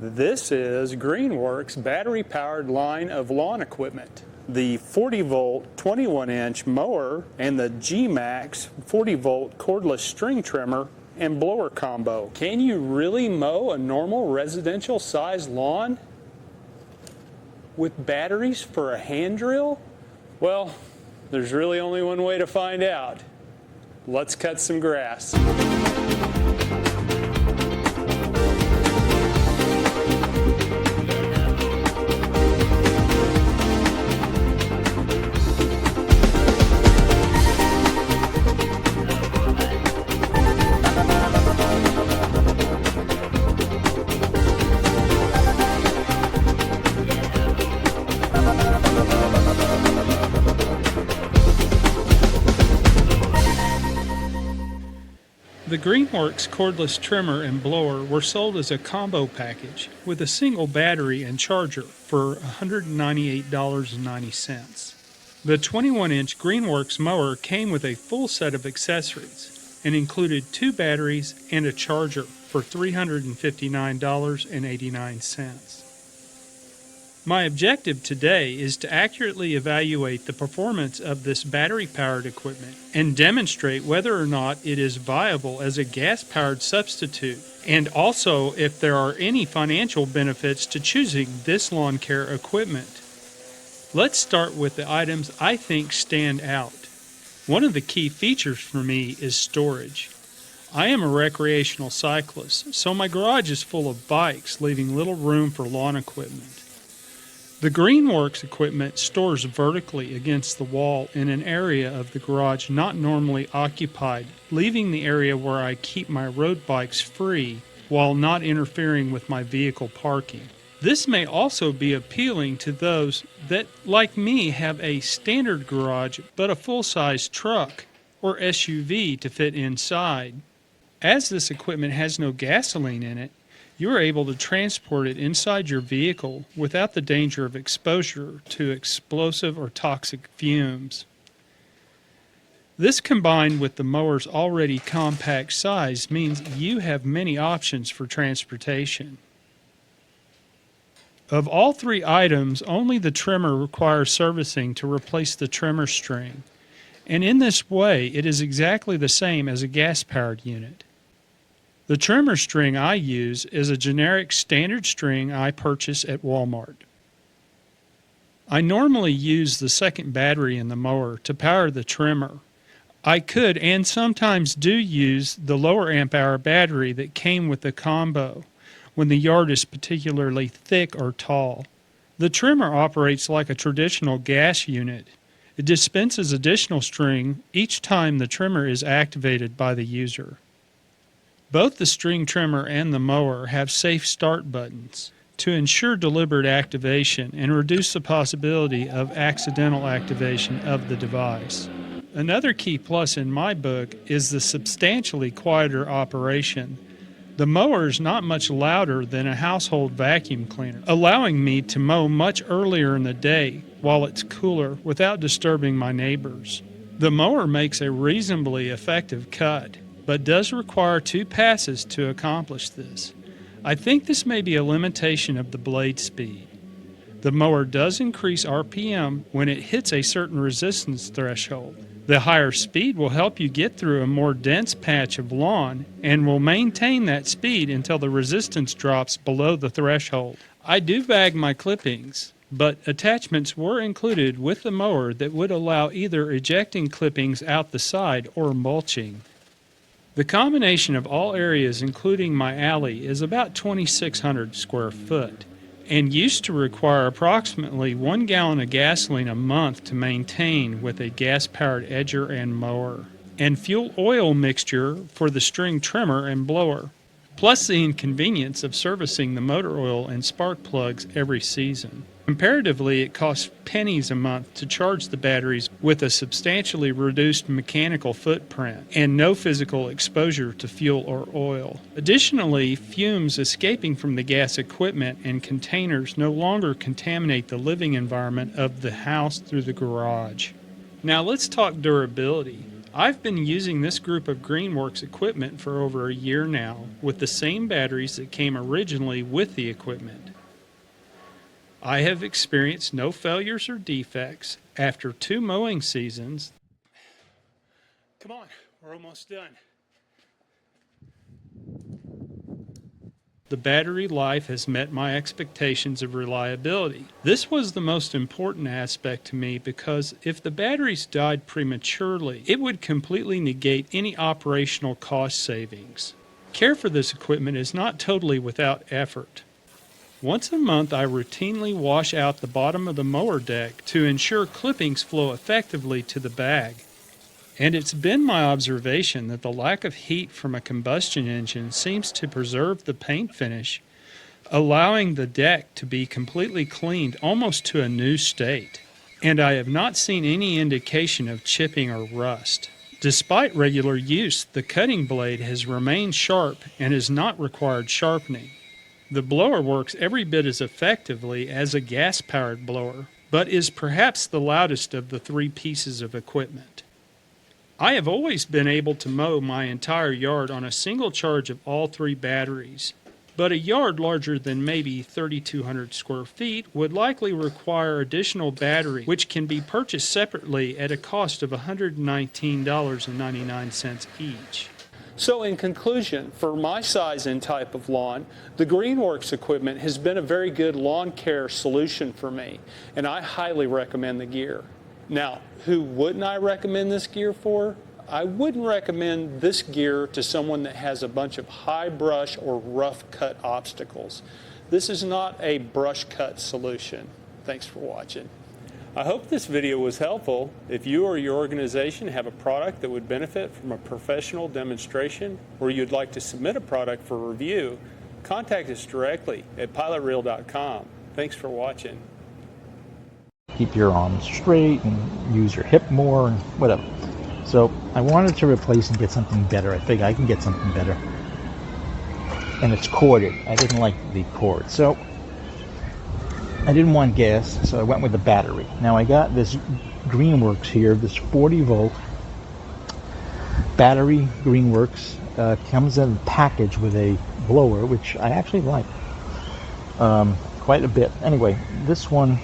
This is Greenworks' battery-powered line of lawn equipment. The 40-volt 21-inch mower and the G-Max 40-volt cordless string trimmer and blower combo. Can you really mow a normal residential-sized lawn with batteries for a hand drill? Well, there's really only one way to find out. Let's cut some grass. The Greenworks cordless trimmer and blower were sold as a combo package with a single battery and charger for $198.90. The 21-inch Greenworks mower came with a full set of accessories and included 2 batteries and a charger for $359.89. My objective today is to accurately evaluate the performance of this battery-powered equipment and demonstrate whether or not it is viable as a gas-powered substitute, and also if there are any financial benefits to choosing this lawn care equipment. Let's start with the items I think stand out. One of the key features for me is storage. I am a recreational cyclist, so my garage is full of bikes, leaving little room for lawn equipment. The Greenworks equipment stores vertically against the wall in an area of the garage not normally occupied, leaving the area where I keep my road bikes free while not interfering with my vehicle parking. This may also be appealing to those that, like me, have a standard garage but a full-size truck or SUV to fit inside. As this equipment has no gasoline in it, you are able to transport it inside your vehicle without the danger of exposure to explosive or toxic fumes. This, combined with the mower's already compact size, means you have many options for transportation. Of all 3 items, only the trimmer requires servicing to replace the trimmer string, and in this way it is exactly the same as a gas-powered unit. The trimmer string I use is a generic standard string I purchase at Walmart. I normally use the second battery in the mower to power the trimmer. I could and sometimes do use the lower amp hour battery that came with the combo when the yard is particularly thick or tall. The trimmer operates like a traditional gas unit. It dispenses additional string each time the trimmer is activated by the user. Both the string trimmer and the mower have safe start buttons to ensure deliberate activation and reduce the possibility of accidental activation of the device. Another key plus in my book is the substantially quieter operation. The mower is not much louder than a household vacuum cleaner, allowing me to mow much earlier in the day while it's cooler without disturbing my neighbors. The mower makes a reasonably effective cut, but does require 2 passes to accomplish this. I think this may be a limitation of the blade speed. The mower does increase RPM when it hits a certain resistance threshold. The higher speed will help you get through a more dense patch of lawn and will maintain that speed until the resistance drops below the threshold. I do bag my clippings, but attachments were included with the mower that would allow either ejecting clippings out the side or mulching. The combination of all areas, including my alley, is about 2,600 square foot and used to require approximately 1 gallon of gasoline a month to maintain with a gas-powered edger and mower, and fuel oil mixture for the string trimmer and blower, plus the inconvenience of servicing the motor oil and spark plugs every season. Comparatively, it costs pennies a month to charge the batteries with a substantially reduced mechanical footprint and no physical exposure to fuel or oil. Additionally, fumes escaping from the gas equipment and containers no longer contaminate the living environment of the house through the garage. Now let's talk durability. I've been using this group of Greenworks equipment for over a year now, with the same batteries that came originally with the equipment. I have experienced no failures or defects. After 2 mowing seasons, Come on, we're almost done. the battery life has met my expectations of reliability. This was the most important aspect to me because if the batteries died prematurely, it would completely negate any operational cost savings. Care for this equipment is not totally without effort. Once a month, I routinely wash out the bottom of the mower deck to ensure clippings flow effectively to the bag. And it's been my observation that the lack of heat from a combustion engine seems to preserve the paint finish, allowing the deck to be completely cleaned almost to a new state. And I have not seen any indication of chipping or rust. Despite regular use, the cutting blade has remained sharp and has not required sharpening. The blower works every bit as effectively as a gas-powered blower, but is perhaps the loudest of the 3 pieces of equipment. I have always been able to mow my entire yard on a single charge of all 3 batteries, but a yard larger than maybe 3,200 square feet would likely require additional battery, which can be purchased separately at a cost of $119.99 each. So in conclusion, for my size and type of lawn, the Greenworks equipment has been a very good lawn care solution for me, and I highly recommend the gear. Now, who wouldn't I recommend this gear for? I wouldn't recommend this gear to someone that has a bunch of high brush or rough cut obstacles. This is not a brush cut solution. Thanks for watching. I hope this video was helpful. If you or your organization have a product that would benefit from a professional demonstration, or you'd like to submit a product for review, contact us directly at pilotreel.com. Thanks for watching. Keep your arms straight and use your hip more and whatever. So I wanted to replace and get something better. I figured I can get something better. And it's corded. I didn't like the cord. So I didn't want gas, so I went with the battery. Now I got this Greenworks here, this 40 volt battery Greenworks. Comes in a package with a blower, which I actually like quite a bit. Anyway, this one,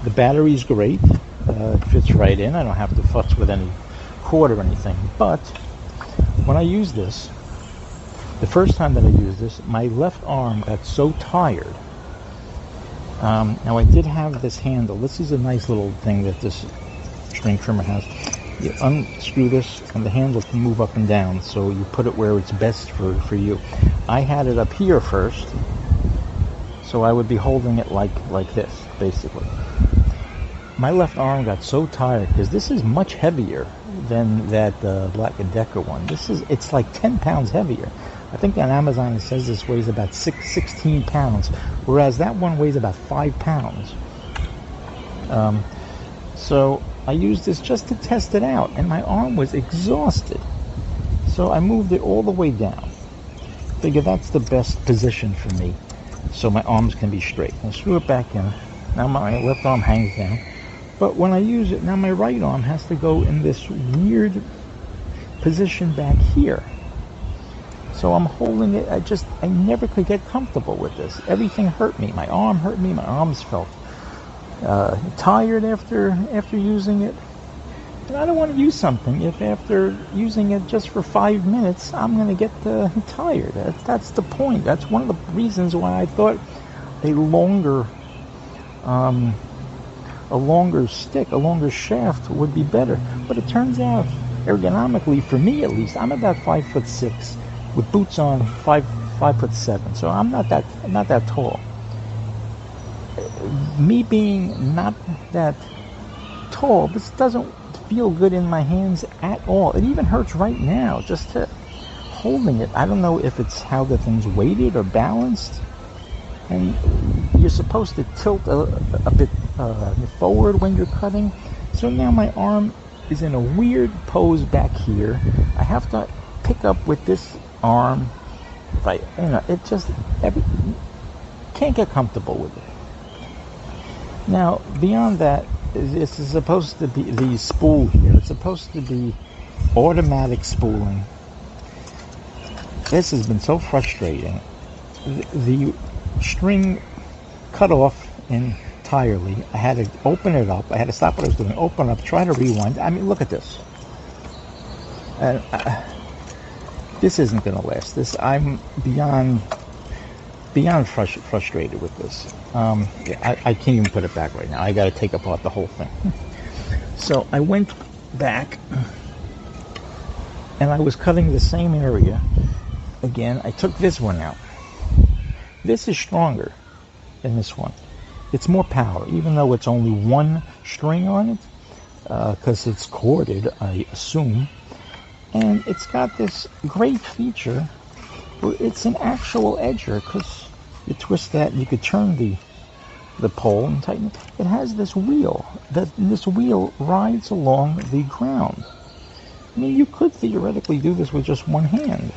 the battery's great. It fits right in. I don't have to futz with any cord or anything. But when I use this, the first time that I used this, my left arm got so tired. Now I did have this handle. This is a nice little thing that this string trimmer has. You unscrew this and the handle can move up and down, so you put it where it's best for you. I had it up here first, so I would be holding it like this, basically. My left arm got so tired because this is much heavier than that Black & Decker one. It's like 10 pounds heavier. I think on Amazon it says this weighs about 16 pounds, whereas that one weighs about 5 pounds. So I used this just to test it out, and my arm was exhausted. So I moved it all the way down. Figure that's the best position for me, so my arms can be straight. I screw it back in. Now my left arm hangs down. But when I use it, now my right arm has to go in this weird position back here. So I'm holding it, I never could get comfortable with this. Everything hurt me. My arm hurt me, my arms felt tired after using it. And I don't want to use something if after using it just for 5 minutes, I'm going to get tired. That's the point. That's one of the reasons why I thought a longer stick, a longer shaft would be better. But it turns out, ergonomically, for me at least, I'm about 5'6", with boots on 5'7", so I'm not that tall. Me being not that tall, this doesn't feel good in my hands at all. It even hurts right now just holding it. I don't know if it's how the thing's weighted or balanced. And you're supposed to tilt a bit forward when you're cutting. So now my arm is in a weird pose back here. I have to pick up with this arm. It just can't get comfortable with it. Now, beyond that, this is supposed to be the spool here. It's supposed to be automatic spooling. This has been so frustrating. The string cut off entirely. I had to open it up. I had to stop what I was doing, open up, try to rewind. I mean, look at this. And this isn't going to last. I'm beyond frustrated with this. I can't even put it back right now. I got to take apart the whole thing. So I went back and I was cutting the same area again. I took this one out. This is stronger than this one. It's more power, even though it's only one string on it, because it's corded, I assume. And it's got this great feature where it's an actual edger, because you twist that and you could turn the pole and tighten it. It has this wheel. This wheel rides along the ground. I mean, you could theoretically do this with just one hand.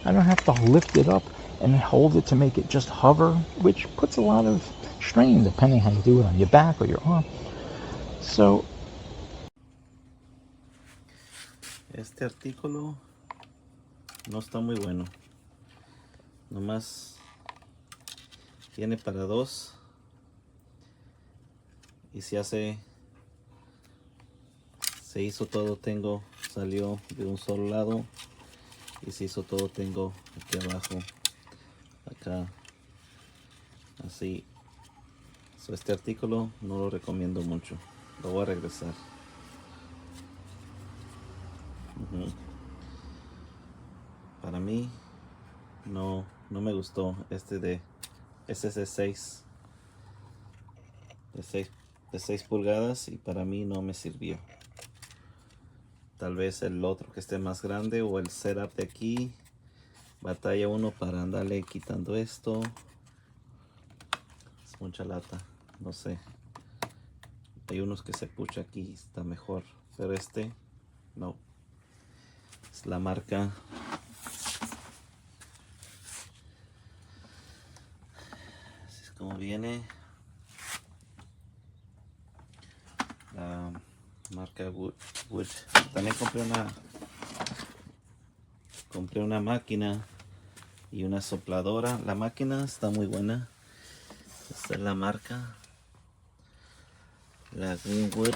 I don't have to lift it up and hold it to make it just hover, which puts a lot of strain depending how you do it on your back or your arm. So este artículo no está muy bueno. Nomás tiene para dos. Y se hizo todo, salió de un solo lado. Y se hizo todo, tengo aquí abajo, acá, así. Este artículo no lo recomiendo mucho. Lo voy a regresar. Para mí no me gustó este de de 6 pulgadas, y para mí no me sirvió. Tal vez el otro que esté más grande, o el setup de aquí, batalla uno para andarle quitando esto. Es mucha lata, no sé. Hay unos que se pucha aquí, está mejor, pero este no. Es la marca. Así es como viene. La marca Wood. También compré una máquina y una sopladora. La máquina está muy buena. Esta es la marca, la Greenwood.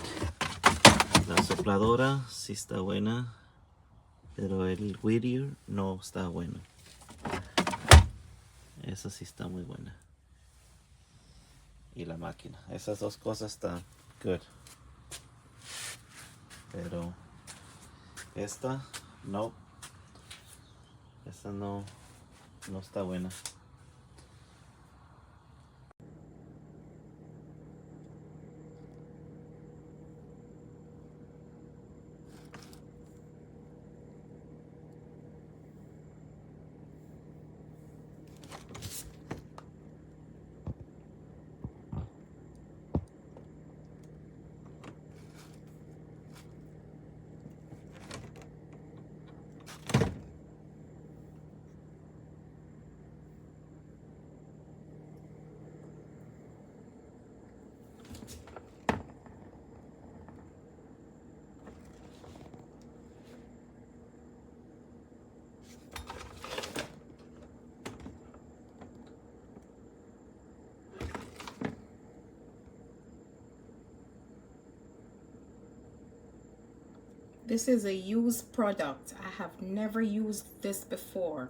La sopladora sí está buena, pero el Whittier no está bueno. Esa sí está muy buena. Y la máquina. Esas dos cosas están good. Pero esta no. Esta no está buena. This is a used product. I have never used this before.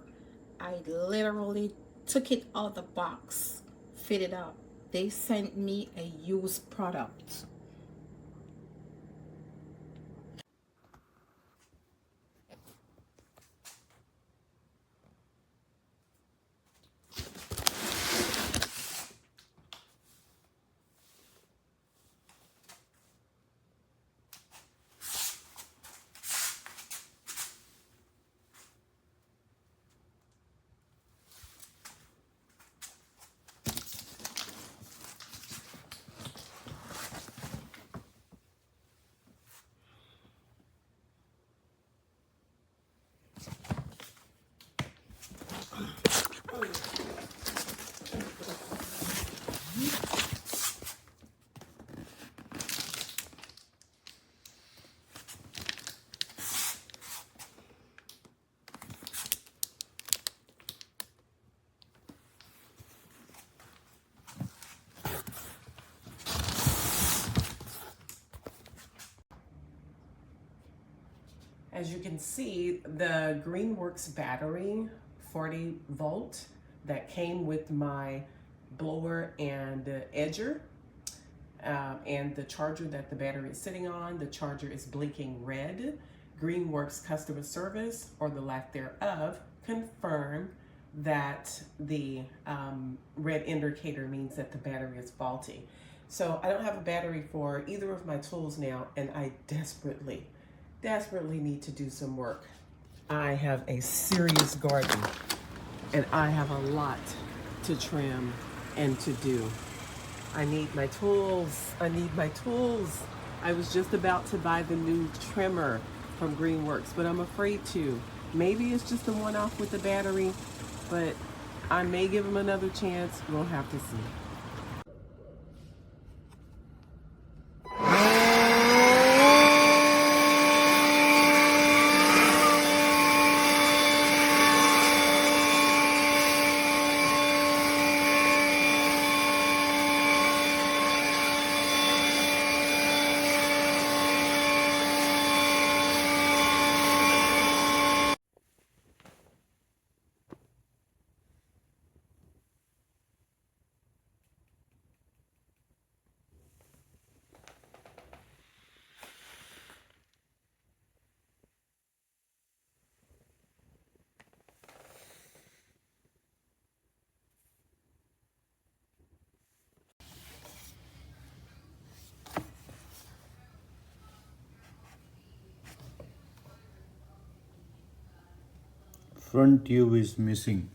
I literally took it out of the box, fit it up. They sent me a used product. As you can see, the Greenworks battery, 40 volt, that came with my blower and edger, and the charger that the battery is sitting on, the charger is blinking red. Greenworks customer service, or the lack thereof, confirmed that the red indicator means that the battery is faulty. So I don't have a battery for either of my tools now, and I desperately need to do some work. I have a serious garden, and I have a lot to trim and to do. I need my tools. I need my tools. I was just about to buy the new trimmer from Greenworks, but I'm afraid to. Maybe it's just a one-off with the battery, but I may give them another chance. We'll have to see. Front tube is missing.